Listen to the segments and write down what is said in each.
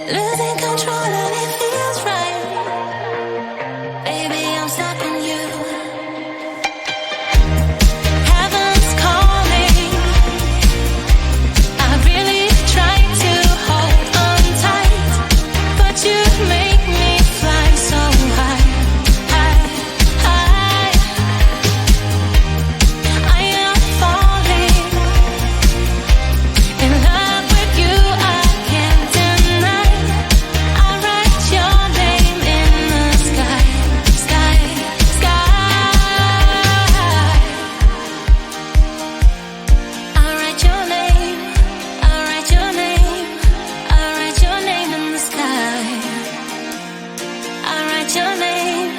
losing control and it feels right. Baby, I'm stuck on you. Heaven's calling. I really try to hold on tight, but you make me fly so high, high, high. I am falling in love with you. I can't deny. I write your name in the sky, sky, sky. I write your name. I write your name. I write your name in the sky. I write your name.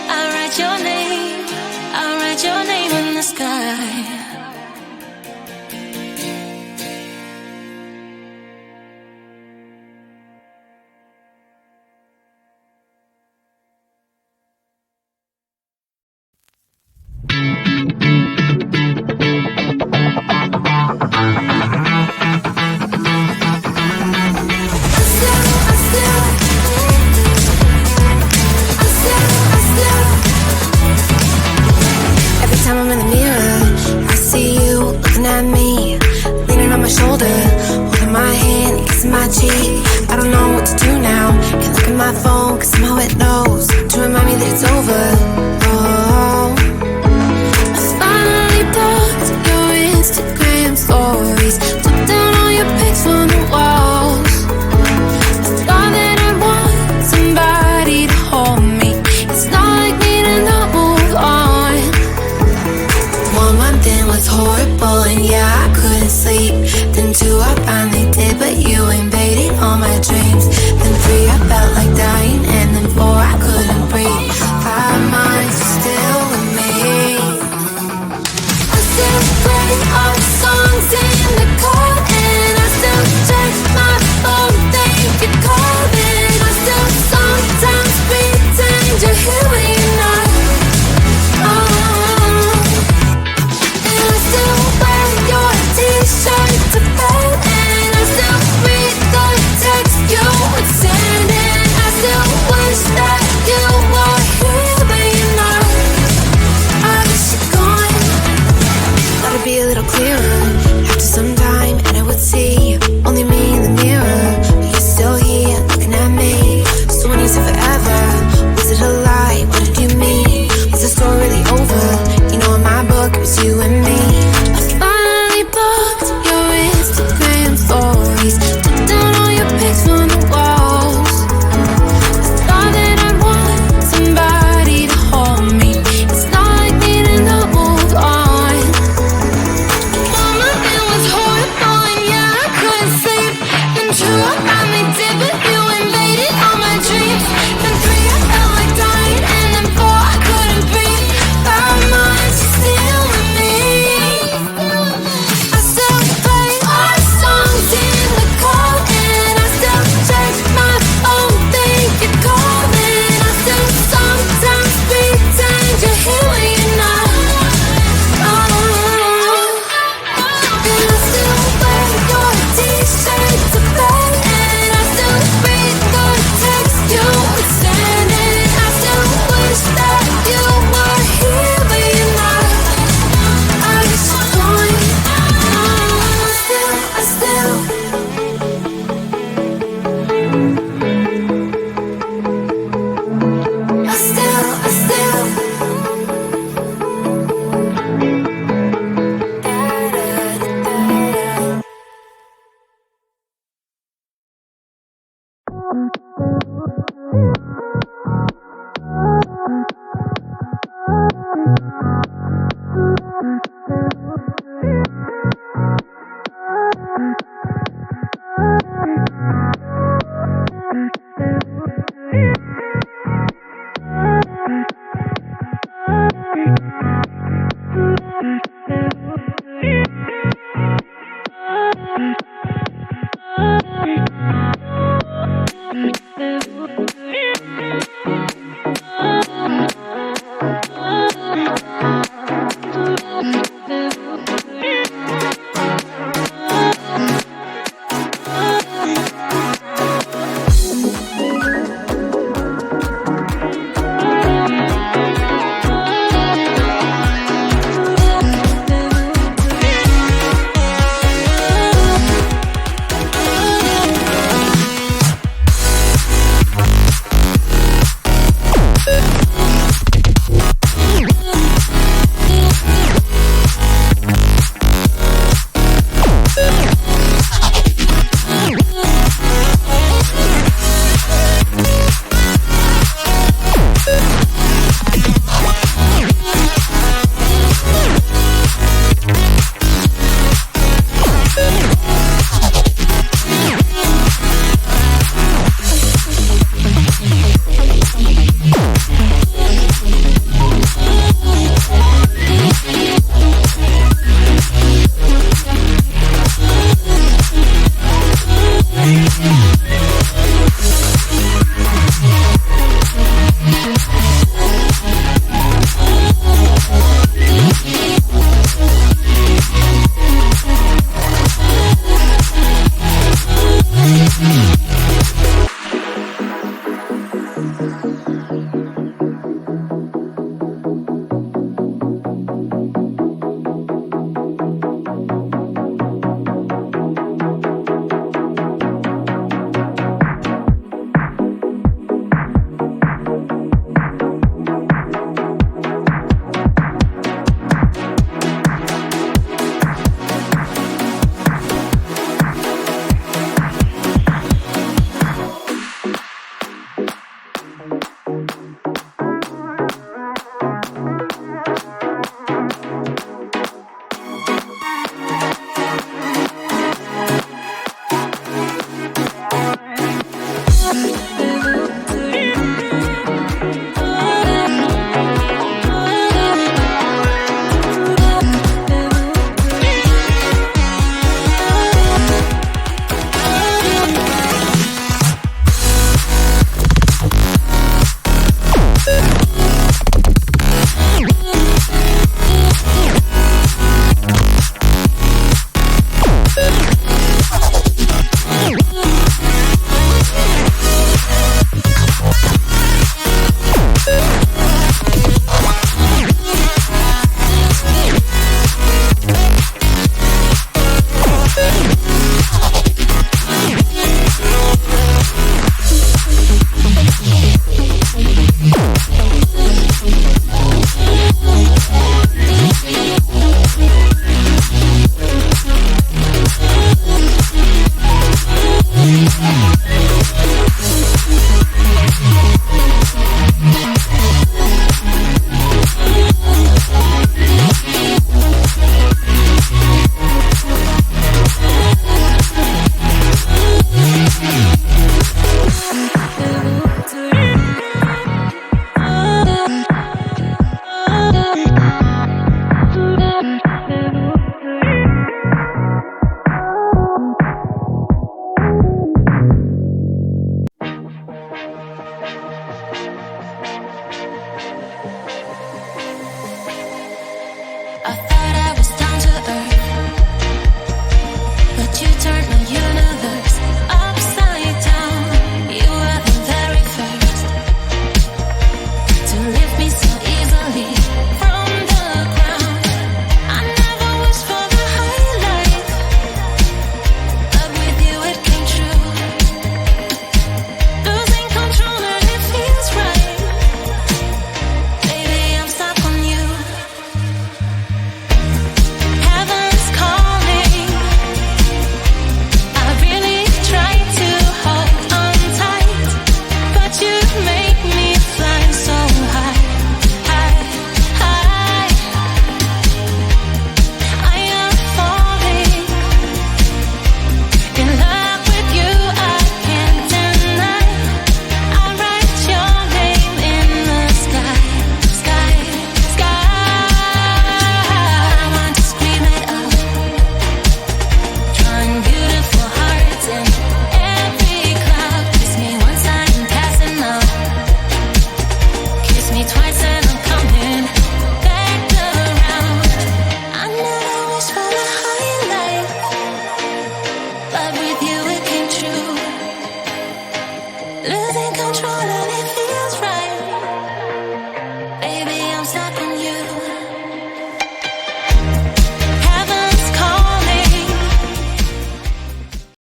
I write your name. I write your name in the sky. Every time I'm in the mirror, I see you looking at me, leaning on my shoulder, holding my hand, kissing my cheek. I don't know what to do now. Can't look at my phone, cause somehow it knows to remind me that it's over. Oh, I finally blocked your Instagram stories, took down all your pics from the walls. I thought that I want somebody to hold me. It's not like me to not move on. 1 month in was horrible, and yeah, I couldn't sleep. Then 2, I finally did, but you invaded all my dreams. Then 3, I felt like dying, and then 4, I couldn't breathe. 5 months, you're still with me. I still play our songs in the car, and I still check my phone, think you're calling. I still sometimes pretend you're here when you're not. And I still wear your t-shirt to bed, and I still read the text you would send, and I still wish that you were here but you're not. I wish you're gone. Thought it'd be a little clearer after some time, and I would see only me in the mirror, but you're still here looking at me. So when you said forever, was it a lie? What did you mean? Was the story really over? You know, in my book, it was you and me. I finally blocked your Instagram stories, took down all your pics from the walls. I thought that I want somebody to hold me. It's not like me to not move on. 1 month it was horrible, and yeah, I couldn't sleep. Then 2, I finally did, but you invaded all my dreams. Then 3, I felt like dying, and then 4, I couldn't breathe. 5 months, you're still with me. I still play our songs in the car, and I still check my phone, think you're calling. I still sometimes pretend you're here when you're not. And I still wear your t-shirt to bed, and I still read the text you would send, and I still wish that you were here but you're not. I wish you're gone. I still Da, da, da, da.